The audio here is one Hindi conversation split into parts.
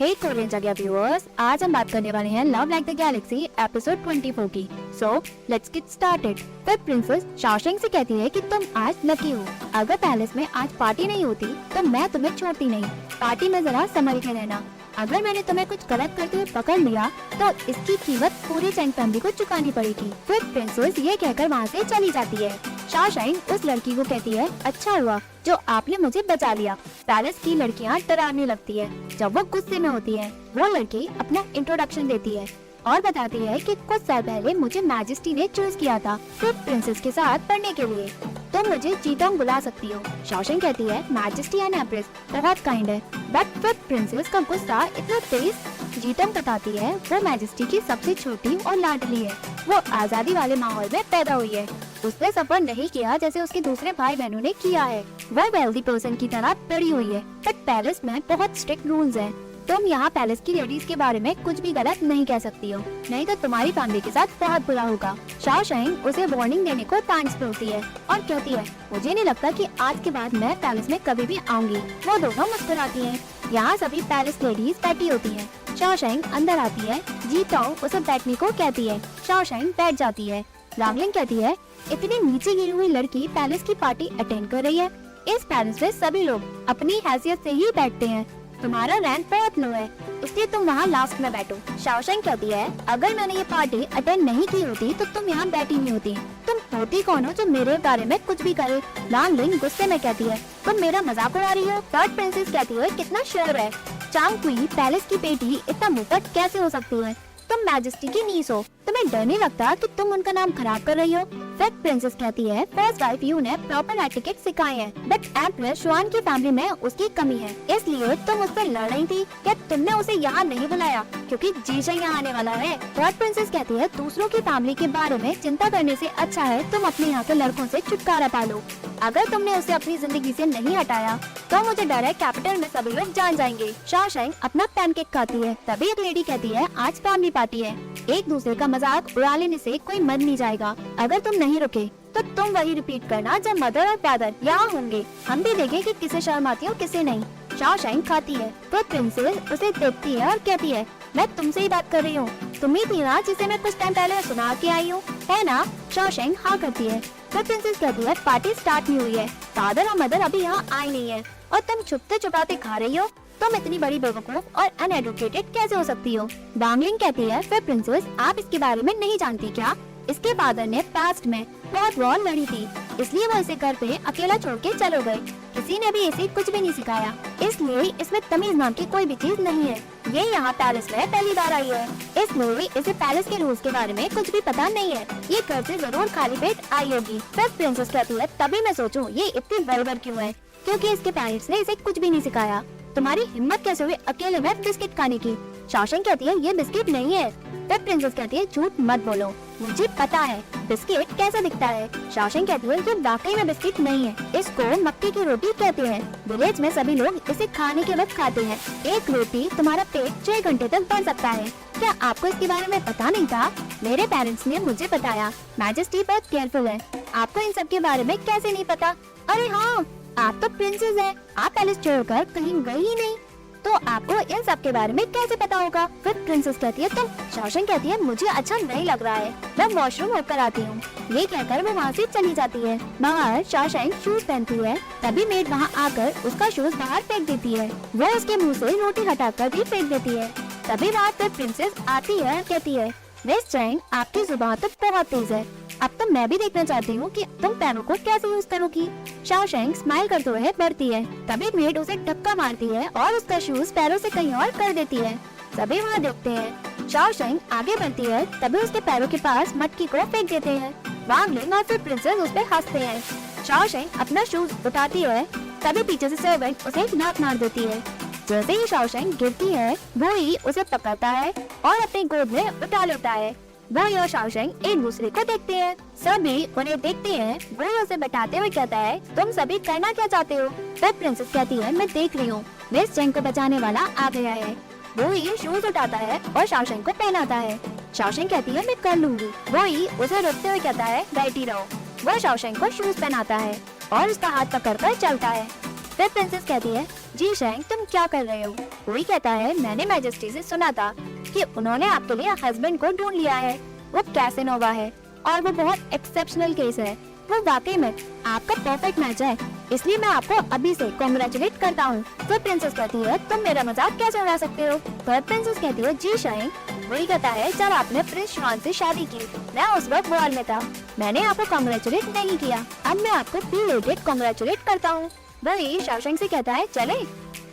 हे कोरियन जगह व्यूअर्स, आज हम बात करने वाले हैं love like the Galaxy episode 24 की। So let's get started. फिर प्रिंसेस शाओशेंग से कहती है कि तुम आज लकी हो। अगर पैलेस में आज पार्टी नहीं होती तो मैं तुम्हें छोड़ती नहीं। पार्टी में जरा संभल के रहना। अगर मैंने तुम्हें कुछ गलत करते हुए पकड़ लिया तो इसकी कीमत पूरी चैंग फैमिली को चुकानी पड़ेगी। फिर प्रिंसेस ये कहकर वहाँ से चली जाती है। शाओशेंग उस लड़की को कहती है, अच्छा हुआ जो आपने मुझे बचा लिया। पैलेस की लड़कियाँ डरावनी लगती है जब वो गुस्से में होती है। वो लड़की अपना इंट्रोडक्शन देती है और बताती है कि कुछ साल पहले मुझे मैजेस्टी ने चूज किया था फिर प्रिंसेस के साथ पढ़ने के लिए। तुम मुझे जीतोंग बुला सकती हो। शाओशेंग कहती है, मैजेस्टी एंड एम्प्रेस बहुत काइंड है। बट फिर प्रिंसेस का गुस्सा इतना तेज जीतोंग बताती है वो मैजेस्टी की सबसे छोटी और लाडली है। वो आजादी वाले माहौल में पैदा हुई है। उसने सफर नहीं किया जैसे उसके दूसरे भाई बहनों ने किया है। वह वेल्दी पर्सन की तरह बड़ी हुई है। बट पैलेस में बहुत स्ट्रिक्ट रूल्स हैं। तुम यहाँ पैलेस की लेडीज के बारे में कुछ भी गलत नहीं कह सकती हो, नहीं तो तुम्हारी फैमिली के साथ बहुत बुरा होगा। शाओशेंग उसे वार्निंग देने को थैंक्स बोलती है और कहती है, मुझे नहीं लगता कि आज के बाद मैं पैलेस में कभी भी आऊंगी। वो दोनों मुस्कुराती हैं। यहाँ सभी पैलेस लेडीज बैठी होती हैं। शाओशेंग अंदर आती है। जीतोंग उसे बैठने को कहती है। शाओशेंग बैठ जाती है। लांगलिंग कहती है, इतनी नीचे गिरी हुई लड़की पैलेस की पार्टी अटेंड कर रही है। इस पैलेस में सभी लोग अपनी हैसियत से ही बैठते हैं। तुम्हारा रैंक बहुत लो है, इसलिए तुम वहाँ लास्ट में बैठो। शाओशेंग कहती है, अगर मैंने ये पार्टी अटेंड नहीं की होती तो तुम यहाँ बैठी नहीं होती। तुम होती कौन हो जो मेरे बारे में कुछ भी करे। लांगलिंग गुस्से में कहती है, तुम मेरा मजाक उड़ा रही हो। थर्ड प्रिंसेस कहती है, कितना शोर है। चांग कुई पैलेस की बेटी इतना मुफ्त कैसे हो सकती है। तुम मैजेस्टी की नीस हो। तुम्हें डर नहीं लगता कि तुम उनका नाम खराब कर रही हो। फिर प्रिंसेस कहती है, फर्स्ट वाइफ यू ने प्रॉपर एटिकेट सिखाए हैं, बट एम्प्रेस शुआन की फैमिली में उसकी कमी है, इसलिए तुम उससे लड़ रही थी। क्या तुमने उसे यहाँ नहीं बुलाया क्योंकि जीजा यहाँ आने वाला है। थर्ड प्रिंसेस कहती है, दूसरों की फैमिली के बारे में चिंता करने से अच्छा है तुम अपने यहाँ के लड़कों से छुटकारा पालो। अगर तुमने उसे अपनी जिंदगी से नहीं हटाया तो मुझे डर है कैपिटल में सभी लोग जान जाएंगे। शाओशेंग अपना पैनकेक खाती है। तभी एक लेडी कहती है, आज फैमिली पार्टी है, एक दूसरे का मजाक उड़ा लेने से कोई मर नहीं जाएगा। अगर तुम नहीं रुके तो तुम वही रिपीट करना जब मदर और फादर यहाँ होंगे। हम भी देखें कि किसे शर्म आती है और किसे नहीं। शाओशेंग खाती है तो प्रिंसेस उसे देखती है और कहती है, मैं तुमसे ही बात कर रही हूँ। तुम ही थी ना जिसे मैं कुछ टाइम पहले सुना के आई हूँ, है ना। शाओशेंग हाँ करती है। तो प्रिंसेस कहती है, पार्टी स्टार्ट नहीं हुई है, फादर और मदर अभी यहाँ आई नहीं है और तुम छुपते छुपाते खा रही हो। तुम इतनी बड़ी बेवकूफ और अनएडुकेटेड कैसे हो सकती हो। डांगलिंग कहती है, फिर प्रिंसेस आप इसके बारे में नहीं जानती क्या। इसके फादर ने पास्ट में बहुत वॉर लड़ी थी, इसलिए वो इसे घर पे अकेला छोड़ के चले गए। किसी ने भी इसे कुछ भी नहीं सिखाया, इसलिए इसमें तमीज नाम की कोई भी चीज नहीं है। ये यहाँ पैलेस में पहली बार आई है, इसलिए इसे पैलेस के रूल्स के बारे में कुछ भी पता नहीं है। ये घर से जरूर खाली पेट आई होगी। फिर प्रिंसेस कहती है, तभी मैं सोचूं ये इतनी बर्बर क्यों है, क्योंकि इसके पेरेंट्स ने इसे कुछ भी नहीं सिखाया। तुम्हारी हिम्मत कैसे हुई अकेले में बिस्किट खाने की। शाओशेंग कहती है, ये बिस्किट नहीं है। फिर प्रिंसेस कहती है, झूठ मत बोलो, मुझे पता है बिस्किट कैसा दिखता है। शाओशेंग कहती है, ये वाकई में बिस्किट नहीं है, इसको मक्के की रोटी कहते हैं। विलेज में सभी लोग इसे खाने के वक्त खाते हैं। एक रोटी तुम्हारा पेट 6 घंटे तक भर सकता है। क्या आपको इसके बारे में पता नहीं था। मेरे पेरेंट्स ने मुझे बताया। मैजेस्टी बहुत केयरफुल है। आपको इन सब के बारे में कैसे नहीं पता। अरे हाँ, आप तो प्रिंसेस हैं, आप पैलेस छोड़कर कहीं गई ही नहीं, तो आपको इन सब के बारे में कैसे पता होगा। फिर प्रिंसेस कहती है, तुम। शाओशेंग कहती है, मुझे अच्छा नहीं लग रहा है, मैं वॉशरूम होकर आती हूँ। ये कहकर वो वहाँ से चली जाती है। बाहर शाओशेंग शूज पहनती है, तभी मेड वहाँ आकर उसका शूज बाहर फेंक देती है। वो उसके मुँह से रोटी हटाकर भी फेंक देती है। तभी बात पर प्रिंसेस आती है और कहती है, मिस चैंग आपकी जुबान तो बहुत तेज है, अब तो मैं भी देखना चाहती हूँ कि तुम पैरों को कैसे यूज करोगी। शाओशेंग स्माइल करते हुए बढ़ती है। तभी मेड उसे धक्का मारती है और उसका शूज पैरों से कहीं और कर देती है। सभी वहाँ देखते हैं। शाओशेंग आगे बढ़ती है, तभी उसके पैरों के पास मटकी को फेंक देते हैं। वांगलिंग और फिर प्रिंसेस उस पर हंसते हैं। शाओशेंग अपना शूज उठाती है, तभी पीछे से सर्वेंट उसे लात मार देती है। जैसे ही शाओशेंग गिरती है, वो ही उसे पकड़ता है और अपनी गोद में उठा लेता है। वो और शाओशेंग एक दूसरे को देखते हैं। सभी उन्हें देखते हैं। वो उसे बताते हुए कहता है, तुम सभी करना क्या चाहते हो। फिर प्रिंसेस कहती है, मैं देख रही हूँ, मिस चैंग को बचाने वाला आ गया है। वो ही शूज उठाता है और शाओशेंग को पहनाता है। शाओशेंग कहती है, मैं कर लूंगी। वो ही उसे रोकते हुए कहता है, बैठी रहो। वो शाओशेंग को शूज पहनाता है और उसका हाथ पकड़कर चलता है। फिर प्रिंसेस कहती है, जी शैंग तुम क्या कर रहे हो? वही कहता है, मैंने मैजेस्टी से सुना था कि उन्होंने आपके लिए हस्बैंड को ढूंढ लिया है। वो कैसेनोवा है और वो बहुत एक्सेप्शनल केस है। वो वाकई में आपका परफेक्ट मैच है, इसलिए मैं आपको अभी से कांग्रेचुलेट करता हूँ। फिर प्रिंसेस कहती है, तुम मेरा मजाक कैसे उड़ा सकते हो? फिर प्रिंसेस कहती है, जी शाइन। वही कहता है, जब आपने प्रिंस शॉन से शादी की, मैं उस वक्त वॉर में था, मैंने आपको कांग्रेचुलेट नहीं किया। अब मैं आपको बिलेटेड कांग्रेचुलेट करता हूँ। वही शाओशेंग से कहता है, चले।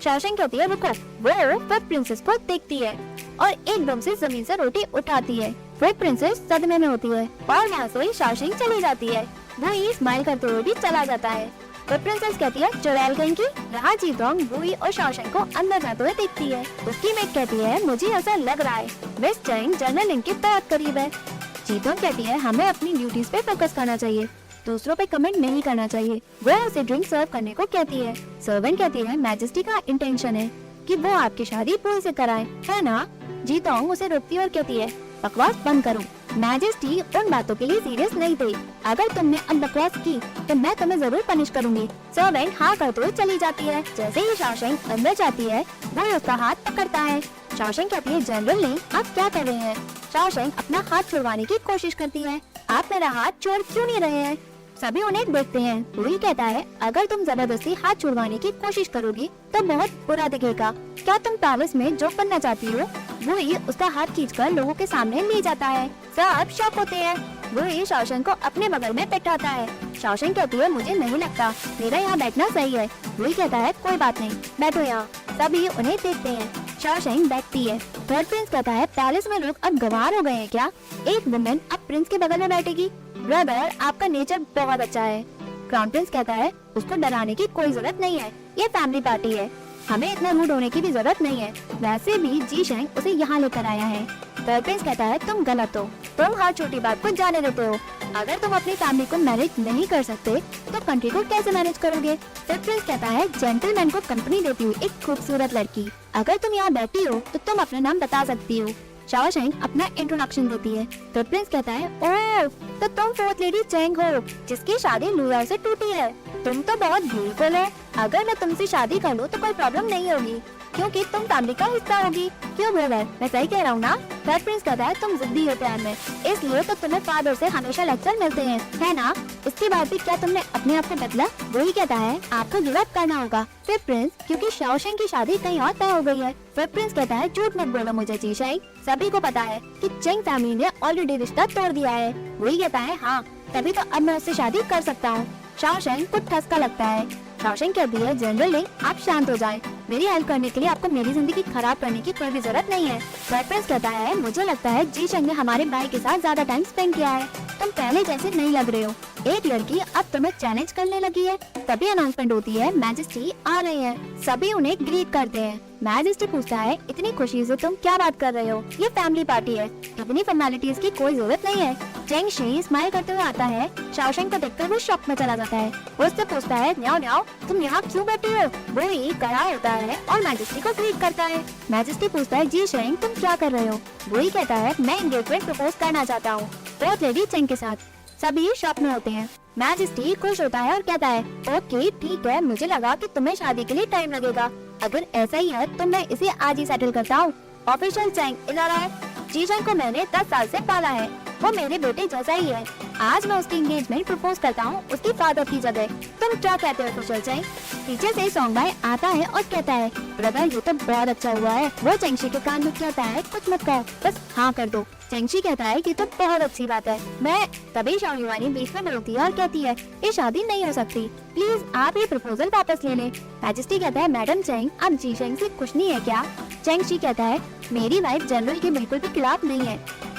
शाओशेंग कहती है, रुको। वो फिर प्रिंसेस को देखती है और एकदम से जमीन से रोटी उठाती है। फिर प्रिंसेस सदमे में होती है और यहाँ से ही शाओशेंग चली जाती है। वो ही स्माइल करते हुए भी चला जाता है। फिर प्रिंसेस कहती है, चुड़ैल कहीं की। यहाँ जीतोंग वुई और शाओशेंग को अंदर जाते हुए देखती है। उसकी मेट कहती है, मुझे ऐसा लग रहा है मिस चैंग जनरल लिंग के बहुत करीब है। जीतोंग कहती है, हमें अपनी ड्यूटीज पे फोकस करना चाहिए, दूसरों पे कमेंट नहीं करना चाहिए। वह उसे ड्रिंक सर्व करने को कहती है। सर्वेंट कहती है, मैजेस्टी का इंटेंशन है कि वो आपकी शादी पुल से कराए, है ना? जीतोंग उसे रोकती है और कहती है, बकवास बंद करो। मैजेस्टी उन बातों के लिए सीरियस नहीं थे। अगर तुमने अब बकवास की तो मैं तुम्हें जरूर पनिश करूंगी। सर्वेंट हाँ करते हुए चली जाती है। जैसे ही शाओशेंग अंदर जाती है, वो उसका हाथ पकड़ता है। शाओशेंग कहती है, जनरल लिंग आप क्या कर रहे हैं? शाओशेंग अपना हाथ छुड़वाने की कोशिश करती है। आप मेरा हाथ छोड़ क्यों नहीं रहे हैं? सभी उन्हें देखते हैं। वही कहता है, अगर तुम जबरदस्ती हाथ छुड़वाने की कोशिश करोगी तो बहुत बुरा दिखेगा। क्या तुम पैलेस में जॉब बनना चाहती हो? वही उसका हाथ खींचकर लोगों के सामने ले जाता है। सब शॉक होते हैं। वही शाओशेंग को अपने बगल में बैठाता है। शाओशेंग कहती है, मुझे नहीं लगता मेरा यहाँ बैठना सही है। वही कहता है, कोई बात नहीं, बैठो यहाँ। सभी उन्हें देखते हैं। शाओशेंग बैठती है। थर्ड प्रिंस कहता है, पैलेस में लोग अब गंवार हो गए हैं क्या? एक वुमेन अब प्रिंस के बगल में बैठेगी? ब्रदर, आपका नेचर बहुत अच्छा है। क्राउन प्रिंस कहता है, उसको डराने की कोई जरूरत नहीं है, ये फैमिली पार्टी है, हमें इतना रूड होने की भी जरूरत नहीं है। वैसे भी जी शैंग उसे यहाँ लेकर आया है। थर्ड प्रिंस कहता है, तुम गलत हो, तुम हर छोटी बात को जाने देते हो। अगर तुम अपनी फैमिली को मैनेज नहीं कर सकते तो कंट्री को कैसे मैनेज करोगे? फिफ्थ प्रिंस कहता है, जेंटलमैन को कंपनी देती हुई एक खूबसूरत लड़की, अगर तुम यहाँ बैठी हो तो तुम अपना नाम बता सकती हो। शाओशेंग अपना इंट्रोडक्शन देती है। तो प्रिंस कहता है, ओह तो तुम फोर्थ लेडी चैंग हो जिसकी शादी लुया से टूटी है। तुम तो बहुत ब्यूटीफुल है। अगर मैं तुमसे शादी कर लूँ तो कोई प्रॉब्लम नहीं होगी क्योंकि तुम फैमिली का हिस्सा होगी। क्यों ब्रदर, मैं सही कह रहा हूँ ना? थर्ड प्रिंस कहता है, तुम जिद्दी हो प्यार में, इसलिए तो तुम्हें फादर से हमेशा लेक्चर मिलते हैं, है ना? इसके बाद भी क्या तुमने अपने आप को बदला? वही कहता है, आपको गिव अप करना होगा। फिर प्रिंस, क्योंकि शाओशेंग की शादी कहीं और तय हो गई है। फिर प्रिंस कहता है, झूठ मत बोलो मुझे जी शैंग, सभी को पता है कि चेंग फैमिली ने ऑलरेडी रिश्ता तोड़ दिया है। वही कहता है, हाँ तभी तो अब मैं उससे शादी कर सकता हूँ। शाओशेंग को ठसका लगता है। शाओशेंग कहती है, जनरल लिंग आप शांत हो जाएं। मेरी हेल्प करने के लिए आपको मेरी जिंदगी खराब करने की कोई भी जरूरत नहीं है। थर्ड प्रिंस कहता है, मुझे लगता है जी शैंग ने हमारे भाई के साथ ज्यादा टाइम स्पेंड किया है। तुम पहले जैसे नहीं लग रहे हो। एक लड़की अब तुम्हें चैलेंज करने लगी है। तभी अनाउंसमेंट होती है, मैजेस्टी आ रही है। सभी उन्हें ग्रीट करते हैं। मैजेस्टी पूछता है, इतनी खुशी से तुम क्या बात कर रहे हो? ये फैमिली पार्टी है, इतनी फॉर्मेलिटीज की कोई जरूरत नहीं है। चेंग शी स्माइल करते हुए आता है। शाओशेंग को देखकर वो शॉक में चला जाता है। वो उससे पूछता है, न्याओ न्याओ तुम यहाँ क्यों बैठी हो? वो ही खड़ा होता है और मैजेस्टी को ग्रीट करता है। मैजेस्टी पूछता है, जी शैंग तुम क्या कर रहे हो? वो ही कहता है, मैं एंगेजमेंट प्रपोज करना चाहता हूँ फोर्थ लेडी चेंग के साथ। सभी शॉक में होते हैं। मैजेस्टी खुश होता है और कहता है, ओके ठीक है, मुझे लगा कि तुम्हें शादी के लिए टाइम लगेगा। अगर ऐसा ही है तो मैं इसे आज ही सेटल करता हूँ। ऑफिशियल चेंग इधर आए। जी शैंग को मैंने 10 साल से पाला है, वो मेरे बेटे जैसा ही है। आज मैं उसकी एंगेजमेंट प्रपोज करता हूँ उसकी फादर की जगह। तुम क्या कहते हो ऑफिशियल चेंग? पीछे से सॉन्ग भाई आता है और कहता है, ब्रदर ये तो बहुत अच्छा हुआ है। वो चेंगशी के कान में कहता है, कुछ मत कहो, बस हाँ कर दो। चेंगशी कहता है कि तो बहुत अच्छी बात है। मैं तभी शाओयुआनी बीच में रोकती है और कहती है, ये शादी नहीं हो सकती, प्लीज आप ये प्रपोजल वापस ले लें। मैजेस्टी कहता है, मैडम चेंग आप जी शैंग से खुश नहीं है क्या? चेंगशी कहता है, मेरी वाइफ जनरल के बिल्कुल भी खिलाफ नहीं है,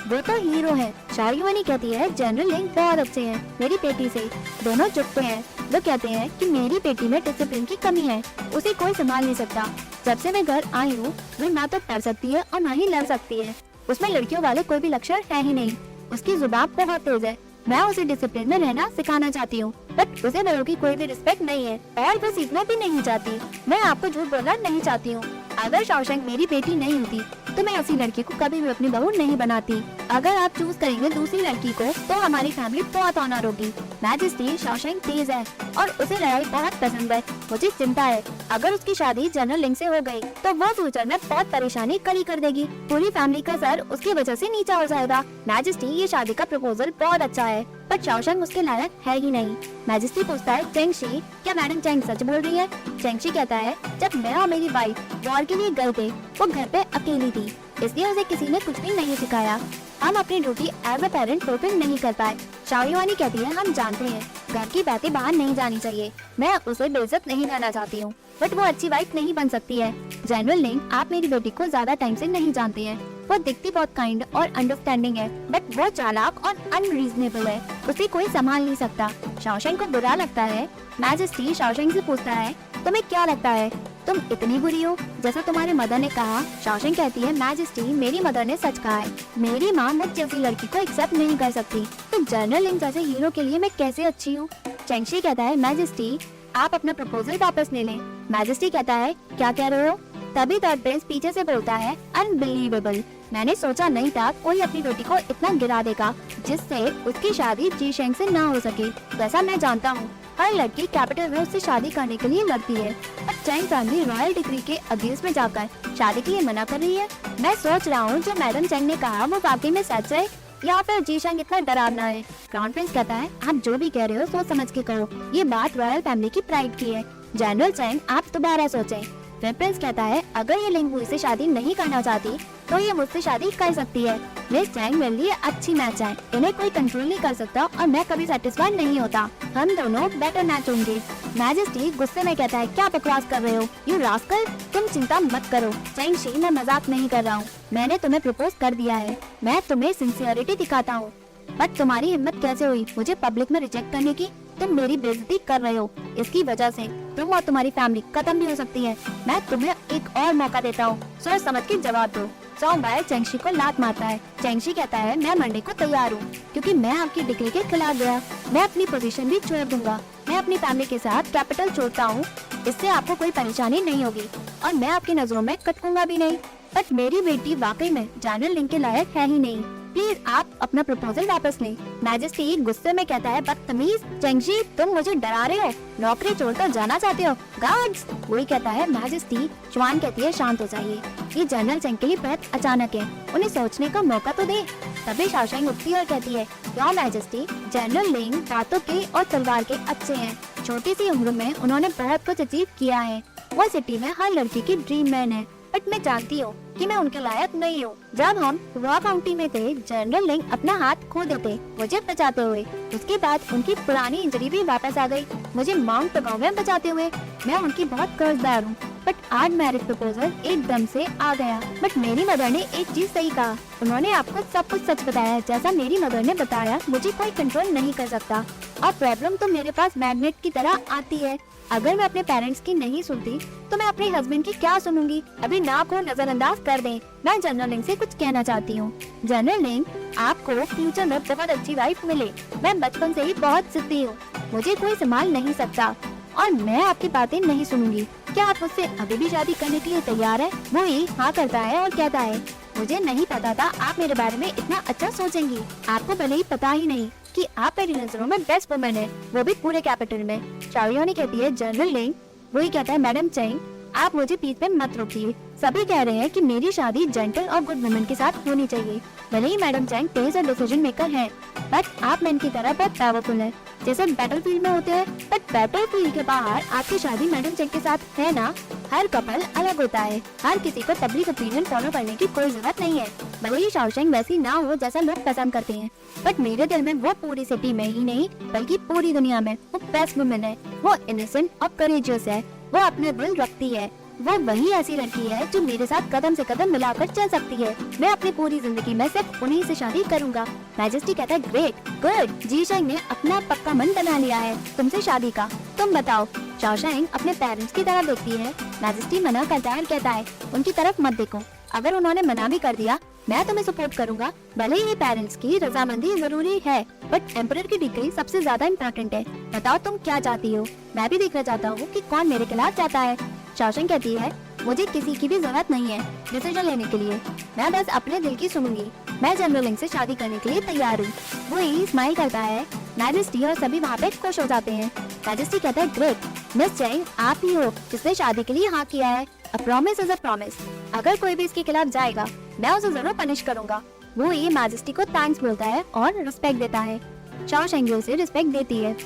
वो तो हीरो है। शाओयुआनी कहती है, जनरल लिंग बहुत अच्छे हैं मेरी बेटी से। दोनों चुपते हैं। वो कहते हैं कि मेरी बेटी में डिसिप्लिन की कमी है, उसे कोई संभाल नहीं सकता। जब से मैं घर आई हूँ वो ना तो पढ़ सकती है और ना ही लड़ सकती है। उसमें लड़कियों वाले कोई भी लक्षण है ही नहीं। उसकी जुबान बहुत तेज है। मैं उसे डिसिप्लिन में रहना सिखाना चाहती हूँ, बट उसे बड़ों की कोई भी रिस्पेक्ट नहीं है और वो सीखना भी नहीं चाहती। मैं आपको झूठ बोलना नहीं चाहती हूँ। अगर शाओशैंग मेरी बेटी नहीं होती तो मैं ऐसी लड़की को कभी भी अपनी बहू नहीं बनाती। अगर आप चूज करेंगे दूसरी लड़की को तो हमारी फैमिली बहुत ऑनर होगी। मैजेस्टी, शाओशैंग तेज है और उसे लड़ाई बहुत पसंद है। मुझे चिंता है अगर उसकी शादी जनरल लिंग से हो गई तो वो फ्यूचर में बहुत परेशानी खड़ी कर देगी। पूरी फैमिली का सर उसकी वजह से नीचा हो जाएगा। मैजेस्टी, ये शादी का प्रपोजल बहुत अच्छा है पर शाओशैंग उसके लायक है ही नहीं। मैजेस्टी पूछता है, चेंगशी, क्या मैडम चैंग सच बोल रही है? चेंगशी कहता है, जब मैं और मेरी वाइफ वॉर के लिए गए थे वो घर पे अकेली थी, इसलिए उसे किसी ने कुछ भी नहीं सिखाया। हम अपनी duty as a parent fulfil नहीं कर पाए। शाओयुआनी कहती है, हम जानते हैं घर की बातें बाहर नहीं जानी चाहिए। मैं उसे बेइज्जत नहीं करना चाहती हूँ बट वो अच्छी वाइफ नहीं बन सकती है। जनरल लिंग, आप मेरी बेटी को ज्यादा टाइम से नहीं जानते हैं। वो दिखती बहुत काइंड और अंडरस्टैंडिंग है बट वो चालाक और अनरीजनेबल है। उसे कोई संभाल नहीं सकता। शाओशैंग को बुरा लगता है। मैजेस्टी शाओशैंग से पूछता है, तुम्हें क्या लगता है तुम इतनी बुरी हो जैसा तुम्हारे मदर ने कहा? शाओशैंग कहती है, मैजेस्टी, मेरी मदर ने सच कहा है। मेरी माँ मुझ जैसी लड़की को एक्सेप्ट नहीं कर सकती, तो जनरल लिंग जैसे हीरो के लिए मैं कैसे अच्छी हूँ? चेंगशी कहता है, मैजेस्टी, आप अपना प्रपोजल वापस ले लें। मैजेस्टी कहता है, क्या कह रहे हो? तभी थर्ड प्रिंस पीछे से बोलता है, अनबिलीवेबल, मैंने सोचा नहीं था कोई अपनी बेटी को इतना गिरा देगा जिससे उसकी शादी जीशेंग से ना हो सके। वैसा मैं जानता हूँ हर लड़की कैपिटल में उससे शादी करने के लिए लड़ती है, पर चैंग फैमिली रॉयल डिग्री के अगेंस्ट में जाकर शादी के लिए मना कर रही है। मैं सोच रहा हूँ जो मैडम चैंग ने कहा वो वाकई में सच है या फिर जीशेंग इतना डरावना है। क्राउन प्रिंस कहता है, आप जो भी कह रहे हो सोच समझ के करो, ये बात रॉयल फैमिली की प्राइड की है। जनरल चैंग, आप दोबारा सोचें। फिर प्रिंस कहता है, अगर ये लिंग से शादी नहीं करना चाहती तो ये मुझसे शादी कर सकती है। मिस चैंग मेरे लिए अच्छी मैच है, इन्हें कोई कंट्रोल नहीं कर सकता और मैं कभी सेटिस्फाइड नहीं होता। हम दोनों बेटर मैच होंगे। मैजेस्टी गुस्से में कहता है, क्या बकवास कर रहे हो यू रास्कल, तुम चिंता मत करो। चेंगशी, मैं मजाक नहीं कर रहा हूँ, मैंने तुम्हें प्रपोज कर दिया है। मैं तुम्हें सिंसियरिटी दिखाता हूँ बट तुम्हारी हिम्मत कैसे हुई मुझे पब्लिक में रिजेक्ट करने की? तुम मेरी बेइज्जती कर रहे हो, इसकी वजह से तुम और तुम्हारी फैमिली खत्म भी हो सकती है। मैं तुम्हें एक और मौका देता हूँ, सोच समझ के जवाब दो। सोमवार चेंगशी को लात मारता है। चेंगशी कहता है, मैं मंडे को तैयार हूँ क्योंकि मैं आपकी डिग्री के खिलाफ गया। मैं अपनी पोजीशन भी छोड़ दूंगा। मैं अपनी फैमिली के साथ कैपिटल छोड़ता हूँ, इससे आपको कोई परेशानी नहीं होगी और मैं आपकी नजरों में कटकूंगा भी नहीं। बट मेरी बेटी वाकई में जनरल लिंग के लायक है ही नहीं, प्लीज आप अपना प्रपोजल वापस लें। मैजेस्टी गुस्से में कहता है, बदतमीज, चेंगशी, तुम मुझे डरा रहे हो, नौकरी छोड़कर जाना चाहते हो? गार्ड्स! वही कहता है, मैजेस्टी। चुआन कहती है, शांत हो जाइए, ये जनरल चेंग के लिए बहुत अचानक है, उन्हें सोचने का मौका तो दे। तभी शाओशैंग उठती और कहती है, क्या मैजेस्टी, जनरल लिंग बातों के और तलवार के अच्छे हैं। छोटी सी उम्र में उन्होंने बहुत कुछ अचीव किया है। वो सिटी में हर लड़की की ड्रीम मैन है बट मैं जानती हूँ कि मैं उनके लायक नहीं हूँ। जब हम रॉ काउंटी में थे जनरल लिंग अपना हाथ खो देते मुझे बचाते हुए। उसके बाद उनकी पुरानी इंजरी भी वापस आ गई मुझे माउंट गांव में बचाते हुए। मैं उनकी बहुत कर्जदार हूँ बट आज मैरिज प्रपोजल एकदम से आ गया। बट मेरी मदर ने एक चीज सही कहा, उन्होंने आपको सब कुछ सच बताया जैसा मेरी मदर ने बताया। मुझे कोई कंट्रोल नहीं कर सकता और प्रॉब्लम तो मेरे पास मैग्नेट की तरह आती है। अगर मैं अपने पेरेंट्स की नहीं सुनती तो मैं अपने हस्बैंड की क्या सुनूंगी? अभी ना को नजरअंदाज कर दें। मैं जनरल लिंग से कुछ कहना चाहती हूँ। जनरल लिंग, आपको फ्यूचर में बहुत अच्छी वाइफ मिले। मैं बचपन से ही बहुत जिद्दी हूँ, मुझे कोई संभाल नहीं सकता और मैं आपकी बातें नहीं सुनूंगी। क्या आप मुझसे अभी भी शादी करने के लिए तैयार है? वो ही हाँ करता है और कहता है, मुझे नहीं पता था आप मेरे बारे में इतना अच्छा सोचेंगी। आपको भले ही पता ही नहीं कि आप मेरी नजरों में बेस्ट वुमन है, वो भी पूरे कैपिटल में। शाओयुआनी कहती है, जनरल लिंग। वही कहता है, मैडम चेंग, आप मुझे बीच में मत रोकिए। सभी कह रहे हैं कि मेरी शादी जेंटल और गुड वुमन के साथ होनी चाहिए। भले ही मैडम चेंग तेज और डिसीजन मेकर हैं, बट आप मैन की तरह बहुत पावरफुल है जैसे बैटलफील्ड में होते हैं। बट बैटलफील्ड के बाहर आपकी शादी मैडम चेंग के साथ है ना। हर कपल अलग होता है, हर किसी को पब्लिक ओपिनियन फॉलो करने की कोई जरूरत नहीं है। भले ही शाओशैंग वैसी ना हो जैसा लोग पसंद करते हैं, बट मेरे दिल में वो पूरी सिटी में ही नहीं बल्कि पूरी दुनिया में वो बेस्ट वुमन है। वो इनोसेंट और करेजियस है, वो अपने दिल रखती है। वो वही ऐसी लड़की है जो मेरे साथ कदम से कदम मिलाकर चल सकती है। मैं अपनी पूरी जिंदगी में सिर्फ उन्हीं से शादी करूंगा। मैजेस्टी कहता है, ग्रेट, गुड, जीशेंग ने अपना पक्का मन बना लिया है तुमसे शादी का। तुम बताओ। शाओशैंग अपने पेरेंट्स की तरफ देखती है। मैजेस्टी मना करता है और कहता है, उनकी तरफ मत देखो, अगर उन्होंने मना भी कर दिया मैं तुम्हें सपोर्ट करूंगा। भले ही पेरेंट्स की रजामंदी जरूरी है बट एम्परर की डिग्री सबसे ज्यादा इम्पोर्टेंट है। बताओ तुम क्या चाहती हो? मैं भी देखना चाहता हूँ कि कौन मेरे खिलाफ जाता है। शाओशेंग कहती है मुझे किसी की भी जरूरत नहीं है डिसीजन लेने के लिए, मैं बस अपने दिल की सुनूंगी। मैं जनरल लिंग से शादी करने के लिए तैयार हूँ। वो ही स्माइल करता है। मैजेस्टी और सभी वहाँ पे खुश हो जाते हैं। मैजेस्टी कहता है ग्रेट, मिस चैंग आप ही हो जिसने शादी के लिए हाँ किया है। A promise is a promise. अगर कोई भी इसके खिलाफ जाएगा मैं उसे जरूर पनिश करूंगा। वो ये मैजेस्टी को थैंक्स बोलता है और रिस्पेक्ट देता है। शाओशेंग उसे रिस्पेक्ट देती है।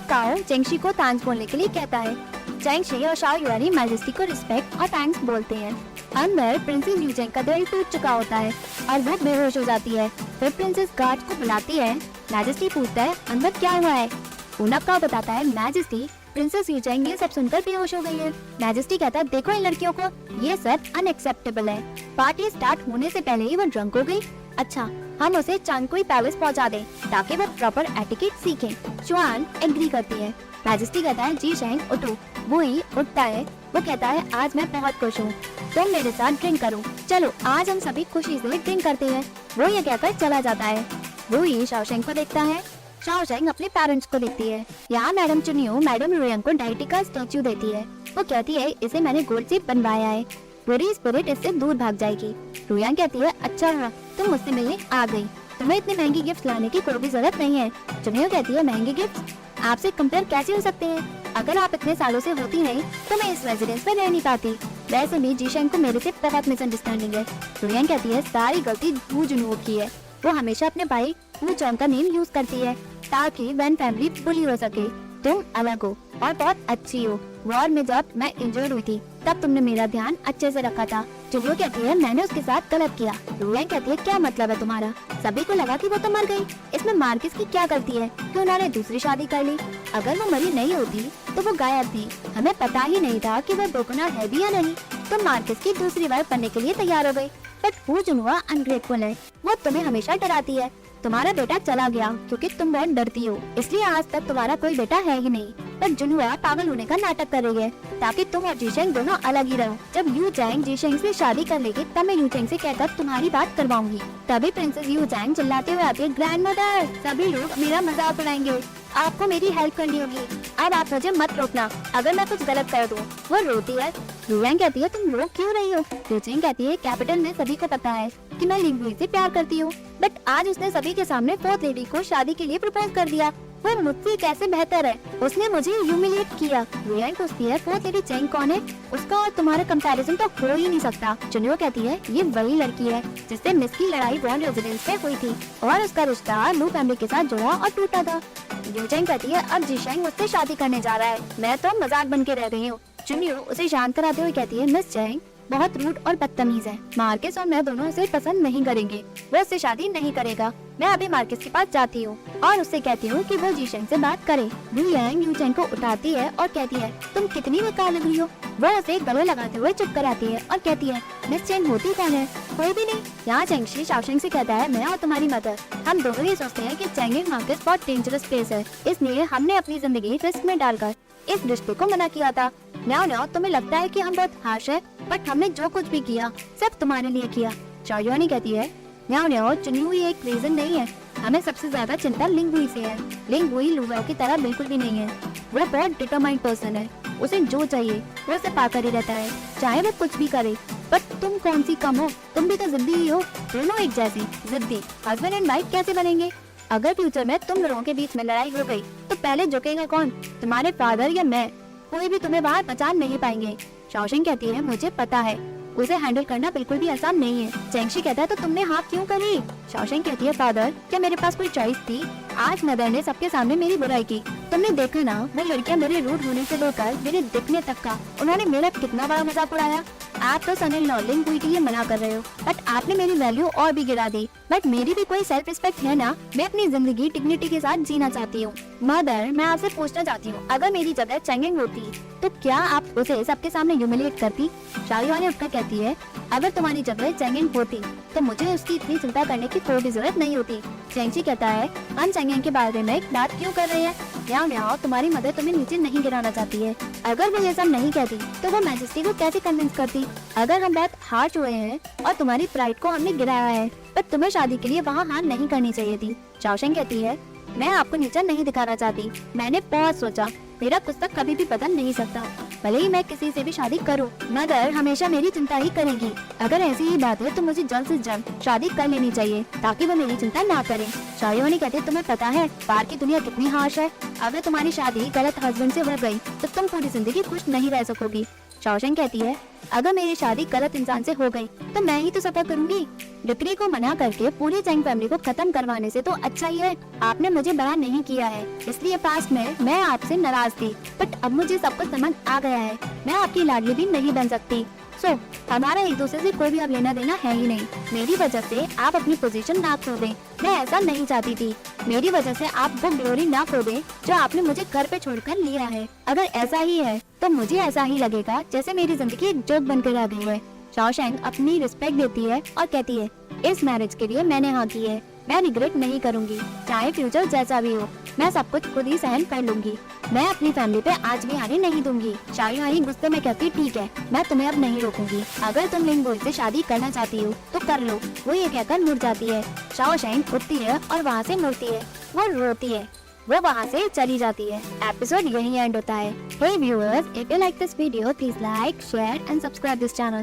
काओ चेंगशी को थैंक्स बोलने के लिए कहता है। चेंगशी और शाओ युआनी मैजेस्टी को रिस्पेक्ट और थैंक्स बोलते हैं। अंदर प्रिंसेस यूचेंग का दिल टूट चुका होता है और वो बेहोश हो जाती है। फिर प्रिंसेस गार्ड को बुलाती है। मैजेस्टी पूछता है अंदर क्या हुआ है। काओ बताता है मैजेस्टी प्रिंसेस यूचेंग ये सब सुनकर बेहोश हो गई है। मैजेस्टी कहता है देखो इन लड़कियों को, ये सब अनएक्सेप्टेबल है। पार्टी स्टार्ट होने से पहले ही वो ड्रंक हो गई। अच्छा हम उसे चांगकुई पैलेस पहुंचा दें ताकि वो प्रॉपर एटिकेट सीखे। चुआन एग्री करती है। मैजेस्टी कहता है जी शेंग उठो। वो ही उठता है। वो कहता है आज मैं बहुत खुश हूँ, तुम मेरे साथ ड्रिंक करो। चलो आज हम सभी खुशी से ड्रिंक करते हैं। वो ये कहकर चला जाता है। वो ही शाओशेंग को देखता है। शाओशेंग अपने पेरेंट्स को देखती है। यहाँ मैडम चुनियो मैडम रुयांग को डाइटी का स्टैच्यू देती है। वो कहती है इसे मैंने गोल्ड से बनवाया है, बुरी स्पिरिट इससे दूर भाग जाएगी। रुयांग कहती है अच्छा हुआ तुम मुझसे मिलने आ गई, तुम्हें इतनी महंगी गिफ्ट लाने की कोई भी जरूरत नहीं है। चुनियो कहती है महंगे गिफ्ट आपसे कंपेयर कैसे हो सकते हैं, अगर आप इतने सालों से होती नहीं तो मैं इस रेजिडेंस में रह नहीं पाती। वैसे भी जीशेंग को मेरे से बहुत मिसअंडरस्टैंडिंग है। रुयांग कहती है सारी गलती वू जुनू की है, वो हमेशा अपने भाई वू चौंग का नेम यूज करती है ताकि वैन फैमिली बुली हो सके। तुम अलग हो और बहुत अच्छी हो। वॉर में जब मैं इंजर्ड हुई थी तब तुमने मेरा ध्यान अच्छे से रखा था। जुलियो कहती है मैंने उसके साथ गलत किया। रुयांग कहती है क्या मतलब है तुम्हारा, सभी को लगा कि वो तो मर गई, इसमें मार्किस की क्या गलती है कि उन्होंने दूसरी शादी कर ली। अगर वो मरी नहीं होती तो वो गायब थी, हमें पता ही नहीं था कि वो बेगुनाह है भी या नहीं। तो मार्किस की दूसरी वाइफ बनने के लिए तैयार हो गई। बट वो जुनूआ अनग्रेटफुल है, वो तुम्हें हमेशा डराती है। तुम्हारा बेटा चला गया क्योंकि तुम बहुत डरती हो, इसलिए आज तक तुम्हारा कोई बेटा है ही नहीं। पर जुनूआ पागल होने का नाटक कर रही है ताकि तुम और जीशेंग दोनों अलग ही रहो। जब यू चैंग जीशेंग से शादी कर लेगी तब मैं यू चैंग से कहकर तुम्हारी बात करवाऊंगी। तभी प्रिंसेस यू चैंग चिल्लाते हुए आती है ग्रैंडमदर सभी लोग मेरा मजाक उड़ाएंगे, आपको मेरी हेल्प करनी होगी, अब आप मुझे मत रोकना अगर मैं कुछ गलत कर दूं। वो रोती है। रुयांग कहती है तुम रो क्यों रही हो। यूचेंग कहती है कैपिटल में सभी को पता है कि मैं लिंगुई से प्यार करती हूँ, बट आज उसने सभी के सामने फोर्थ लेडी को शादी के लिए प्रपोज कर दिया। वो मुझसे कैसे बेहतर है, उसने मुझे ह्यूमिलिएट किया। रुयांग पूछती है फोर्थ लेडी चेंग कौन है, उसका और तुम्हारा कंपैरिजन तो हो ही नहीं सकता। जुनियो कहती है ये वही लड़की है जिससे मिस की लड़ाई वॉन रेजिडेंस में हुई थी और उसका रिश्ता लू फैमिली के साथ जुड़ा और टूटा था। यूचेंग कहती है अब जीशेंग मुझसे शादी करने जा रहा है, मैं तो मजाक बन के रह गई हूँ। जुनियो उसे शांत कराते हुए कहती है मिस चेंग बहुत रूड और बदतमीज है, मार्केस और मैं दोनों उसे पसंद नहीं करेंगे, वो उससे शादी नहीं करेगा। मैं अभी मार्केस के पास जाती हूँ और उससे कहती हूँ कि वो जीशेंग से बात करे। रुयांग यूचेंग को उठाती है और कहती है तुम कितनी बेकार लग रही हो। वो उसे गले लगाते हुए चुप कराती है और कहती है मिस चेंग होती कौन है, कोई भी नहीं। यहाँ चेंगशी शाओशेंग से कहता है मैं और तुम्हारी मदर हम दोनों ये सोचते हैं कि चेंगिंग मार्केस बहुत डेंजरस प्लेस है, इसलिए हमने अपनी जिंदगी रिस्क में डालकर इस रिश्ते को मना किया था। न्याओ तुम्हें लगता है कि हम बहुत हार्श है, बट हमने जो कुछ भी किया सब तुम्हारे लिए किया। चाओयुआनी कहती है न्याओ चुनियुई एक रीजन नहीं है, हमें सबसे ज्यादा चिंता लिंगुई से है। लिंगुई लुवाओ की तरह बिल्कुल भी नहीं है, वो बहुत डिटरमाइंड पर्सन है, उसे जो चाहिए वो उसे पाकर ही रहता है चाहे वो कुछ भी करे। बट तुम कौन सी कम हो, तुम भी तो जिद्दी ही हो, दोनों एक जैसी जिद्दी। हस्बैंड एंड वाइफ कैसे बनेंगे। अगर फ्यूचर में तुम लोगों के बीच में लड़ाई हो गई तो पहले झुकेगा कौन, तुम्हारे फादर या मैं, कोई भी तुम्हें बाहर बचा नहीं पाएंगे। शाओशेंग कहती है मुझे पता है, उसे हैंडल करना बिल्कुल भी आसान नहीं है। चेंगशी कहता है तो तुमने हाँ क्यों करी। शाओशेंग कहती है फादर क्या मेरे पास कोई चॉइस थी, आज मदर ने सबके सामने मेरी बुराई की, तुमने देखा ना वो लड़कियां मेरे रूड होने से लेकर मेरे दिखने तक का उन्होंने मेरा कितना बड़ा मजाक उड़ाया। आप तो सन इन लॉ लिंगुई के लिए मना कर रहे हो, बट आपने मेरी वैल्यू और भी गिरा दी। बट मेरी भी कोई सेल्फ रिस्पेक्ट है ना, मैं अपनी जिंदगी डिग्निटी के साथ जीना चाहती हूँ। मदर मैं आपसे पूछना चाहती हूँ, अगर मेरी जगह चेंगिंग होती तो क्या आप उसे सबके सामने ह्यूमिलिएट करती। शाओयुआनी उठकर कहती है अगर तुम्हारी जगह चेंगिंग होती तो मुझे उसकी इतनी चिंता करने की कोई भी जरूरत नहीं होती। चेंगशी कहता है हम चेंगिंग के बारे में बात क्यों कर रहे हैं, न्याओ तुम्हारी मदर तुम्हें नीचे नहीं गिराना चाहती है। अगर वो ये सब नहीं कहती तो वो मैजेस्टी को कैसे कन्विंस करती। अगर हम बहुत हार्श हुए हैं और तुम्हारी प्राइड को हमने गिराया है, पर तुम्हें शादी के लिए वहाँ हार नहीं करनी चाहिए थी। शाओशेंग कहती है मैं आपको नीचा नहीं दिखाना चाहती, मैंने बहुत सोचा, मेरा कुछ तक कभी भी बदल नहीं सकता। भले ही मैं किसी से भी शादी करूं, मगर हमेशा मेरी चिंता ही करेगी। अगर ऐसी ही बात है तो मुझे जल्द से जल्द शादी कर लेनी चाहिए ताकि वो मेरी चिंता ना करे। शायोनी कहती है, तुम्हें पता है बाहर की दुनिया कितनी हार्श है। अगर तुम्हारी शादी गलत हस्बैंड से हो गई तो तुम पूरी जिंदगी खुश नहीं रह सकोगी। शाओशेंग कहती है, अगर मेरी शादी गलत इंसान से हो गई तो मैं ही तो सफर करूंगी। डिक्री को मना करके पूरी चैंग फैमिली को खत्म करवाने से तो अच्छा ही है आपने मुझे बड़ा नहीं किया है, इसलिए पास्ट में मैं आपसे नाराज थी, बट अब मुझे सब कुछ समझ आ गया है। मैं आपकी लाडली भी नहीं बन सकती। सो हमारा एक दूसरे से कोई भी अब लेना देना है ही नहीं। मेरी वजह से आप अपनी पोजीशन ना खो दें, मैं ऐसा नहीं चाहती थी। मेरी वजह से आप वो ग्लोरी ना खो दें जो आपने मुझे घर पे छोड़कर लिया है। अगर ऐसा ही है तो मुझे ऐसा ही लगेगा जैसे मेरी जिंदगी एक जोक बनकर रह गई है। शाओशेंग अपनी रिस्पेक्ट देती है और कहती है, इस मैरिज के लिए मैंने हाँ की है, मैं रिग्रेट नहीं करूंगी, चाहे फ्यूचर जैसा भी हो, मैं सब कुछ खुद ही सहन कर लूंगी। मैं अपनी फैमिली पे आज भी आने नहीं दूंगी। शायोनी गुस्से में कहती, ठीक है, मैं तुम्हें अब नहीं रोकूंगी। अगर तुम लिंग बॉय से शादी करना चाहती हो तो कर लो। वो ये कहकर मुड़ जाती है। शाओशेंग उठती है और वहाँ से मुड़ती है, वो रोती है, वो वहाँ से चली जाती है। एपिसोड यहीं एंड होता है। Hey viewers, if you like this video, please like, share and subscribe this channel.